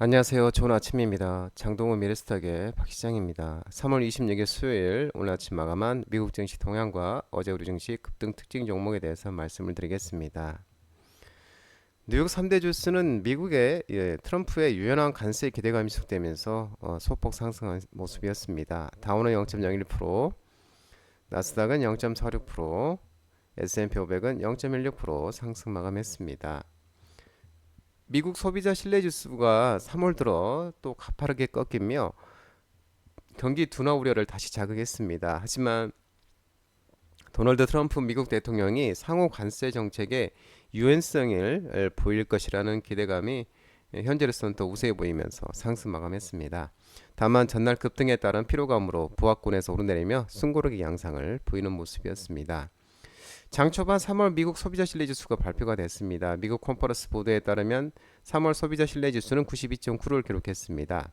안녕하세요. 좋은 아침입니다. 장동호 미래스탁의 박시장입니다. 3월 26일 수요일 오늘 아침 마감한 미국 증시 동향과 어제 우리 증시 급등 특징 종목에 대해서 말씀을 드리겠습니다. 뉴욕 3대 주스는 미국의 트럼프의 유연한 관세 기대감이 지속되면서 소폭 상승한 모습이었습니다. 다우는 0.01%, 나스닥은 0.46%, S&P 500은 0.16% 상승 마감했습니다. 미국 소비자 신뢰지수가 3월 들어 또 가파르게 꺾이며 경기 둔화 우려를 다시 자극했습니다. 하지만 도널드 트럼프 미국 대통령이 상호 관세 정책의 유연성을 보일 것이라는 기대감이 현재로서는 더 우세해 보이면서 상승 마감했습니다. 다만 전날 급등에 따른 피로감으로 부합권에서 오르내리며 숨고르기 양상을 보이는 모습이었습니다. 장 초반 3월 미국 소비자 신뢰지수가 발표가 됐습니다. 미국 컨퍼런스 보도에 따르면 3월 소비자 신뢰지수는 92.9를 기록했습니다.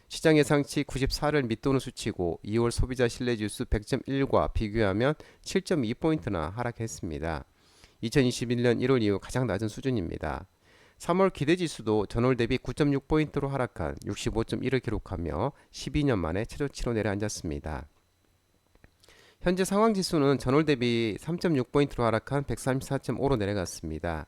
시장 예상치 94를 밑도는 수치고 2월 소비자 신뢰지수 100.1과 비교하면 7.2포인트나 하락했습니다. 2021년 1월 이후 가장 낮은 수준입니다. 3월 기대지수도 전월 대비 9.6포인트로 하락한 65.1을 기록하며 12년 만에 최저치로 내려앉았습니다. 현재 상황지수는 전월 대비 3.6포인트로 하락한 134.5로 내려갔습니다.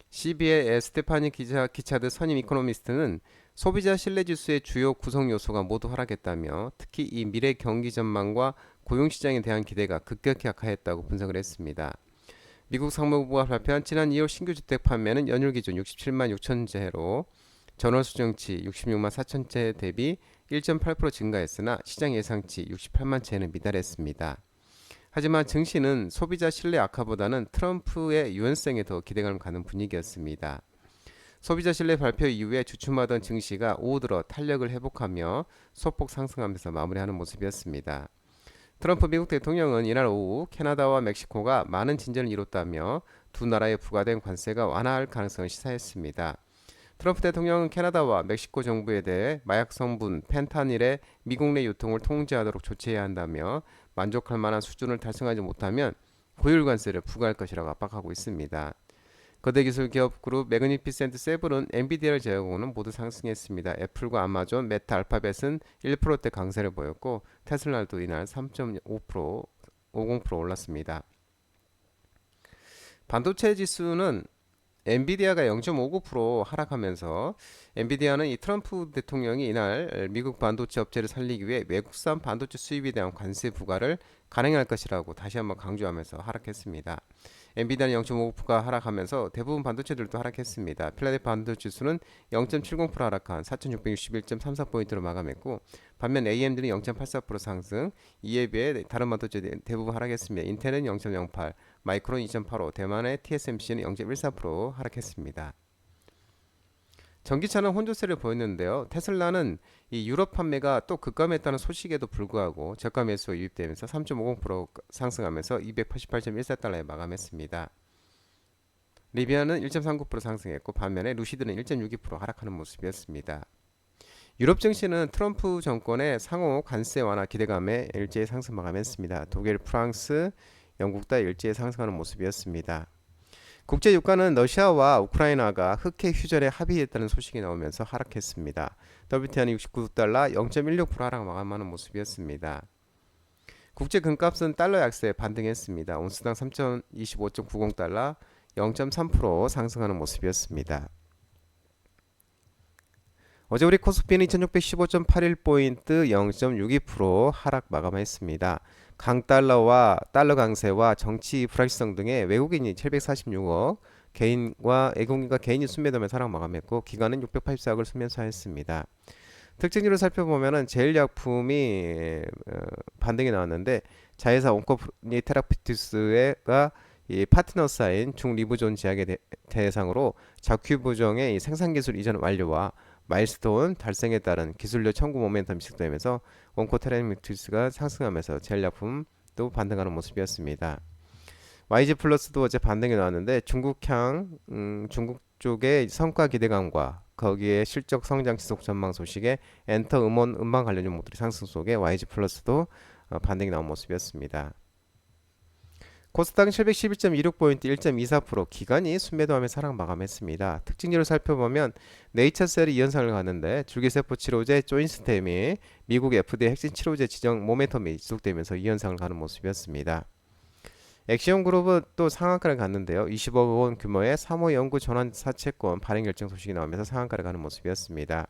CB의 스테파니 기차드 선임 이코노미스트는 소비자 신뢰지수의 주요 구성 요소가 모두 하락했다며 특히 이 미래 경기 전망과 고용시장에 대한 기대가 급격히 악화했다고 분석을 했습니다. 미국 상무부가 발표한 지난 2월 신규 주택 판매는 연율 기준 67만 6천 채로 전월 수정치 66만 4천 채 대비 1.8% 증가했으나 시장 예상치 68만 채는 미달했습니다. 하지만 증시는 소비자 신뢰 악화보다는 트럼프의 유연성에 더 기대감을 갖는 분위기였습니다. 소비자 신뢰 발표 이후에 주춤하던 증시가 오후 들어 탄력을 회복하며 소폭 상승하면서 마무리하는 모습이었습니다. 트럼프 미국 대통령은 이날 오후 캐나다와 멕시코가 많은 진전을 이뤘다며 두 나라에 부과된 관세가 완화할 가능성을 시사했습니다. 트럼프 대통령은 캐나다와 멕시코 정부에 대해 마약 성분 펜타닐의 미국 내 유통을 통제하도록 조치해야 한다며 만족할 만한 수준을 달성하지 못하면 고율 관세를 부과할 것이라고 압박하고 있습니다. 거대 기술 기업 그룹 매그니피센트 세븐은 엔비디아를 제외하고는 모두 상승했습니다. 애플과 아마존, 메타, 알파벳은 1%대 강세를 보였고 테슬라도 이날 3.5%, 50% 올랐습니다. 반도체 지수는 엔비디아가 0.59% 하락하면서 엔비디아는 이 트럼프 대통령이 이날 미국 반도체 업체를 살리기 위해 외국산 반도체 수입에 대한 관세 부과를 가능할 것이라고 다시 한번 강조하면서 하락했습니다. 엔비디아는 0.5%가 하락하면서 대부분 반도체들도 하락했습니다. 필라델피아 반도체 지수는 0.70% 하락한 4,661.34포인트로 마감했고 반면 AMD는 0.84% 상승, 이에 비해 다른 반도체 대부분 하락했습니다. 인텔은 0.08, 마이크론 2.85, 대만의 TSMC는 0.14% 하락했습니다. 전기차는 혼조세를 보였는데요. 테슬라는 이 유럽 판매가 또 급감했다는 소식에도 불구하고 저가 매수가 유입되면서 3.50% 상승하면서 288.14달러에 마감했습니다. 리비아는 1.39% 상승했고 반면에 루시드는 1.62% 하락하는 모습이었습니다. 유럽 증시는 트럼프 정권의 상호 관세 완화 기대감에 일제히 상승 마감했습니다. 독일, 프랑스, 영국 다 일제히 상승하는 모습이었습니다. 국제 유가는 러시아와 우크라이나가 흑해 휴전에 합의했다는 소식이 나오면서 하락했습니다. WTI는 69달러 0.16% 하락 마감하는 모습이었습니다. 국제 금값은 달러 약세에 반등했습니다. 온스당 3,025.90달러 0.3% 상승하는 모습이었습니다. 어제 우리 코스피는 2615.81포인트 0.62% 하락 마감했습니다. 강달러와 달러 강세와 정치 불확실성 등의 외국인이 746억, 개인과 외국인과 개인이 순매도하면서 하락 마감했고 기관은 684억을 순매수했습니다. 특징주를 살펴보면은 제일약품이 반등이 나왔는데 자회사 온코니 테라피투스가 이 파트너사인 중리브존 제약의 대상으로 자큐부정의 생산기술 이전 완료와 마일스톤 달성에 따른 기술력 청구 모멘텀이 지속되면서 온코테라미투스가 상승하면서 제약약품도 반등하는 모습이었습니다. YG 플러스도 어제 반등이 나왔는데 중국 쪽의 성과 기대감과 거기에 실적 성장 지속 전망 소식에 엔터 음원 음반 관련 종목들이 상승 속에 YG 플러스도 반등이 나온 모습이었습니다. 코스닥은 711.26포인트 1.24% 기간이 순매도하며 하락 마감했습니다. 특징적으로 살펴보면 네이처셀이 2연상을 가는데 줄기세포 치료제 조인스템이 미국 FDA 핵심 치료제 지정 모멘텀이 지속되면서 2연상을 가는 모습이었습니다. 엑시온그룹은 또 상한가를 갔는데요. 20억 원 규모의 3호 연구 전환 사채권 발행 결정 소식이 나오면서 상한가를 가는 모습이었습니다.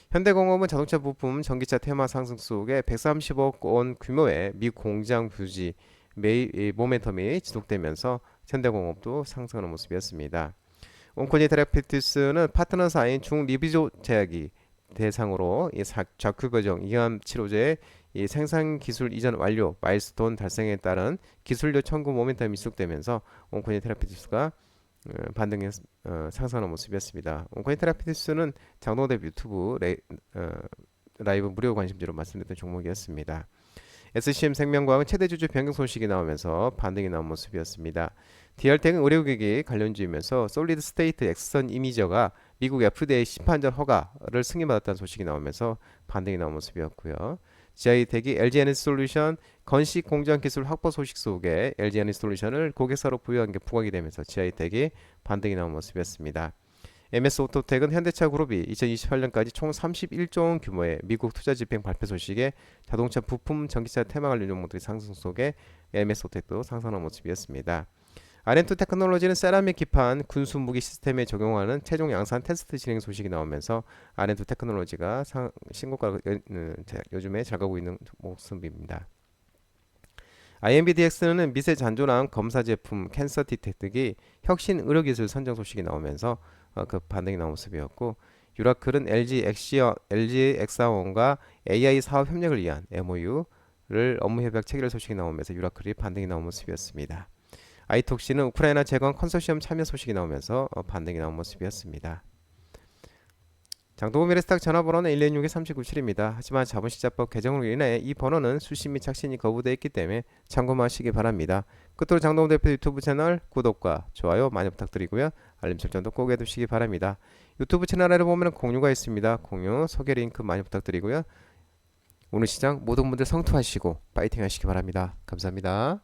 현대공업은 자동차 부품, 전기차 테마 상승 속에 130억 원 규모의 미 공장 부지 모멘텀이 지속되면서 현대공업도 상승하는 모습이었습니다. 온코니 테라피티스는 파트너사인 중리비조 제약이 대상으로 이 좌큐 과정 이암 치료제의 이 생산 기술 이전 완료 마일스톤 달성에 따른 기술료 청구 모멘텀이 지속되면서 온코니 테라피티스가 반등해 상승하는 모습이었습니다. 온코니 테라피티스는 장동대 유튜브 라이브 무료 관심주로 말씀드렸던 종목이었습니다. SCM 생명과학은 최대 주주 변경 소식이 나오면서 반등이 나온 모습이었습니다. DR텍은 의료기기 관련주이면서 솔리드 스테이트 엑선 이미저가 미국 FDA 심판전 허가를 승인받았다는 소식이 나오면서 반등이 나온 모습이었고요. GI텍이 LG 에너지 솔루션 건식 공정 기술 확보 소식 속에 LG 에너지 솔루션을 고객사로 부여한 게 부각이 되면서 GI텍이 반등이 나온 모습이었습니다. MS 오토텍은 현대차 그룹이 2028년까지 총 31조 원 규모의 미국 투자 집행 발표 소식에 자동차 부품, 전기차 테마 관련 종목들이 상승 속에 MS 오토텍도 상승하는 모습이었습니다. 아렌투 테크놀로지는 세라믹 기판 군수 무기 시스템에 적용하는 최종 양산 테스트 진행 소식이 나오면서 아렌투 테크놀로지가 신고가 요즘에 잘 가고 있는 모습입니다. IMBDX는 미세 잔존암 검사 제품 캔서 디텍트기 혁신 의료기술 선정 소식이 나오면서 그 반등이 나온 모습이었고, 유라클은 LG 엑사원과 AI 사업 협력을 위한 MOU를 업무 협약 체결 소식이 나오면서 유라클이 반등이 나온 모습이었습니다. 아이톡시는 우크라이나 재건 컨소시엄 참여 소식이 나오면서 반등이 나온 모습이었습니다. 장동호 미래스탁 전화번호는 116-3797입니다. 하지만 자본시장법 개정으로 인해 이 번호는 수신 및 착신이 거부되어 있기 때문에 참고하시기 바랍니다. 끝으로 장동호 대표 유튜브 채널 구독과 좋아요 많이 부탁드리고요. 알림 설정도 꼭 해두시기 바랍니다. 유튜브 채널에 보면 공유가 있습니다. 공유, 소개 링크 많이 부탁드리고요. 오늘 시장 모든 분들 성투하시고 파이팅 하시기 바랍니다. 감사합니다.